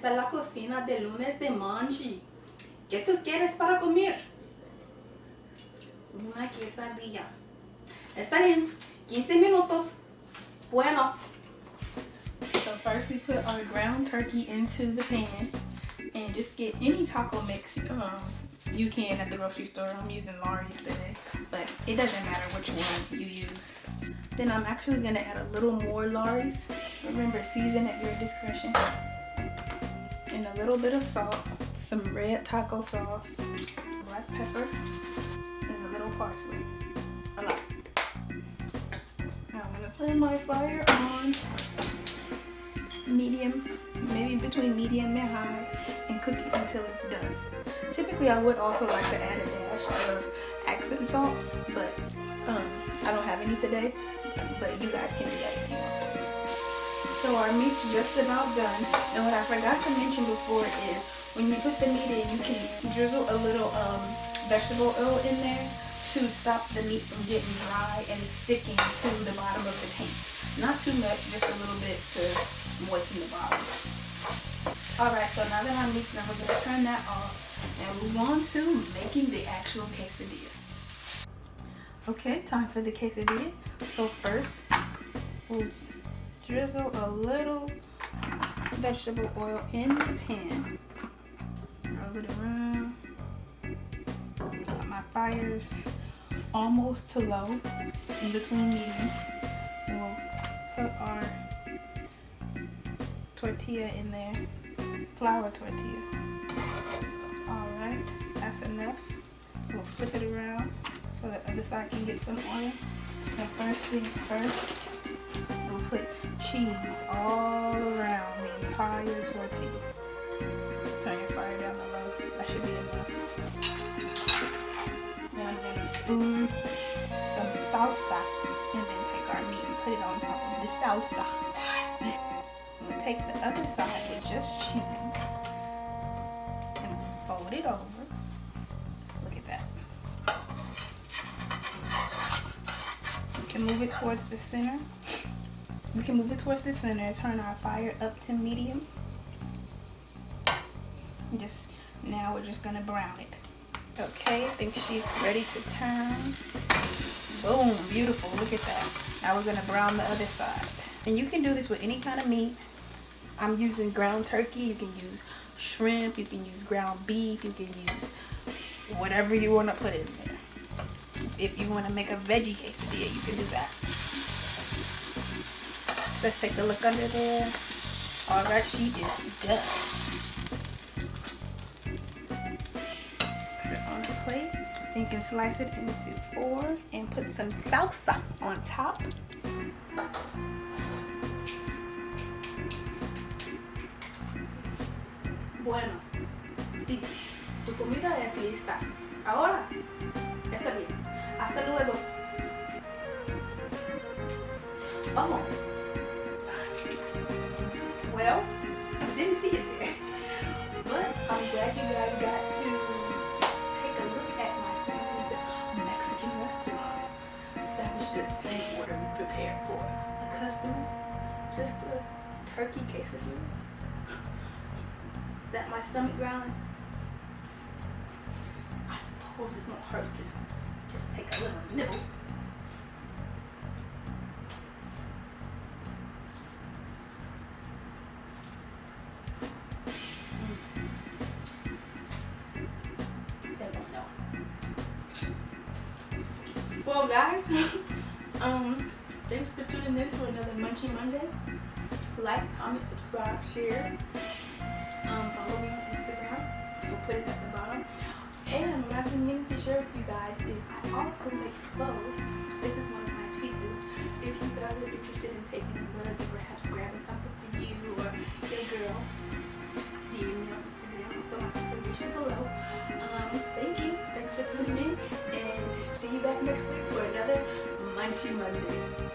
Esta es la cocina de lunes de Munchie. ¿Qué tú quieres para comer? Una quesadilla. Está bien. 15 minutos. Bueno. So first we put our ground turkey into the pan. And just get any taco mix you can at the grocery store. I'm using Lawry's today. But it doesn't matter which one you use. Then I'm actually going to add a little more Lawry's. Remember, season at your discretion. And a little bit of salt, some red taco sauce, black pepper, and a little parsley. A lot. Now I'm going to turn my fire on medium, maybe between medium and high, and cook it until it's done. Typically I would also like to add a dash of accent salt, but I don't have any today, but you guys can do that if you want. So our meat's just about done, and what I forgot to mention before is when you put the meat in, you can drizzle a little vegetable oil in there to stop the meat from getting dry and sticking to the bottom of the pan. Not too much, just a little bit to moisten the bottom. Alright, so now that our meat's done, we're going to turn that off and move on to making the actual quesadilla. Okay, time for the quesadilla. So first, we'll drizzle a little vegetable oil in the pan. Roll it around. My fire's almost to low, in between medium. And we'll put our tortilla in there, flour tortilla. Alright, that's enough. We'll flip it around so the other side can get some oil. And first things first, we'll put cheese all around the entire tortilla. Turn your fire down to low. That should be enough. Now I'm going to spoon some salsa and then take our meat and put it on top of the salsa. We'll take the other side with just cheese and fold it over. Look at that. We can move it towards the center. Turn our fire up to medium. Now we're just gonna brown it. Okay, I think she's ready to turn. Boom, beautiful, look at that. Now we're gonna brown the other side. And you can do this with any kind of meat. I'm using ground turkey, you can use shrimp, you can use ground beef, you can use whatever you wanna put in there. If you wanna make a veggie quesadilla, you can do that. Let's take a look under there. Alright, she is done. Put it on a plate. You can slice it into 4 and put some salsa on top. Bueno, sí, tu comida es lista. Ahora, está bien. Hasta luego. Oh. Well, I didn't see it there. But I'm glad you guys got to take a look at my family's Mexican restaurant. That was just an order we prepared for a customer. Just a turkey quesadilla. Is that my stomach growling? I suppose it won't hurt to just take a little nibble. They won't know. Well guys, thanks for tuning in to another Munchie Monday. Like, comment, subscribe, share. Follow me on Instagram. We'll put it at the bottom. And what I've been meaning to share with you guys is I also make clothes. This is one of my pieces. If you guys are interested in taking a look and perhaps grabbing something for you or your girl, DM me on Instagram. I'll put my information below. Thank you. Thanks for tuning in. And see you back next week for another Munchie Monday.